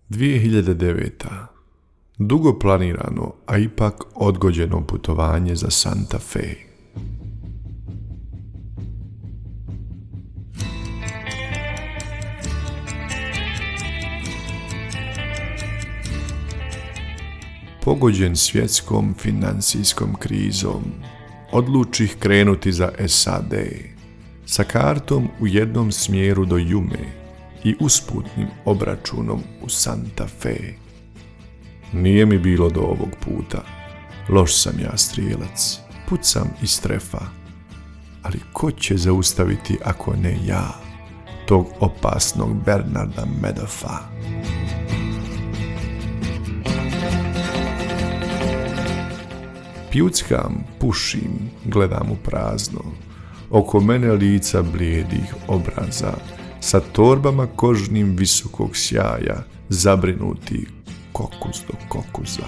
2009. Dugo planirano, a ipak odgođeno putovanje za Santa Fe. Pogođen svjetskom financijskom krizom, odlučih krenuti za SAD sa kartom u jednom smjeru do Jume i usputnim obračunom u Santa Fe. Nije mi bilo do ovog puta. Loš sam ja strijelac, pucam iz trefa. Ali ko će zaustaviti ako ne ja, tog opasnog Bernarda Madoffa? Pjuckam, pušim, gledam u prazno. Oko mene lica blijedih obraza, sa torbama kožnim visokog sjaja, zabrinuti kokuz do kokuza.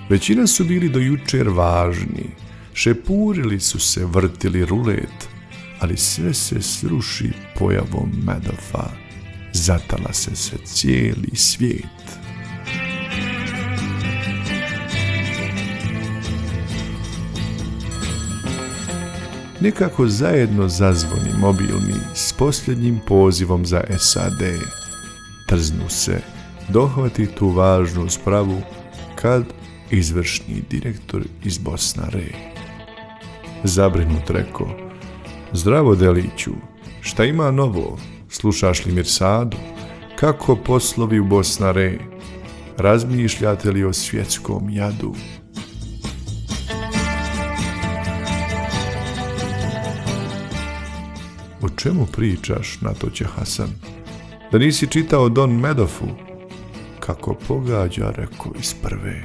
Većina su bili do jučer važni, šepurili su se, vrtili rulet, ali sve se sruši pojavom Madoffa, zatala se cijeli svijet. Nekako zajedno zazvoni mobilni s posljednjim pozivom za SAD. Trznu se, dohvati tu važnu spravu kad izvršni direktor iz Bosnare. Zabrinut reko: "Zdravo Deliću, šta ima novo? Slušaš li Mirsadu? Kako poslovi u Bosnare? Razmišljate li o svjetskom jadu?" "O čemu pričaš?" natoče Hasan. "Da nisi čitao Don Madoffu?" "Kako pogađa," reko iz prve.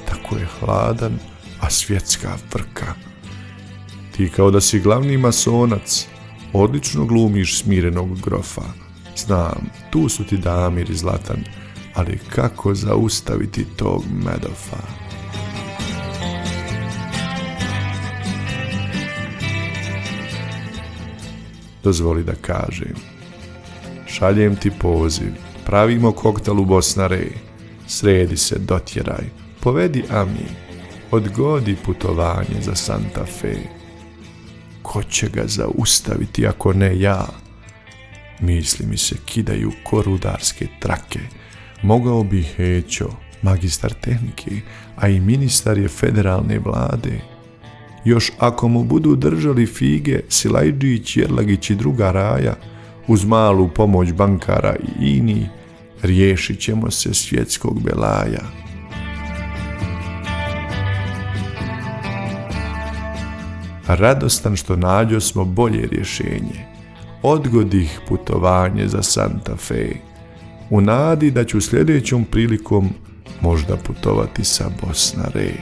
"Tako je hladan, a svjetska frka. Ti kao da si glavni masonac, odlično glumiš smirenog grofa. Znam, tu su ti Damir i Zlatan, ali kako zaustaviti tog Madoffa?" Dozvoli da kažem. Šaljem ti poziv, pravimo koktel u Bosnare, sredi se, dotjeraj, povedi Ami, odgodi putovanje za Santa Fe. Ko će ga zaustaviti ako ne ja? Misli mi se kidaju ko rudarske trake. Mogao bi Hećo, magistar tehnike, a i ministar je federalne vlade. Još ako mu budu držali fige Silajđić, Jerlagić i druga raja, uz malu pomoć bankara i ini, riješit ćemo se svjetskog belaja. Radostan što nađo smo bolje rješenje, odgodih putovanje za Santa Fe, u nadi da ću sljedećom prilikom možda putovati sa Bosnare.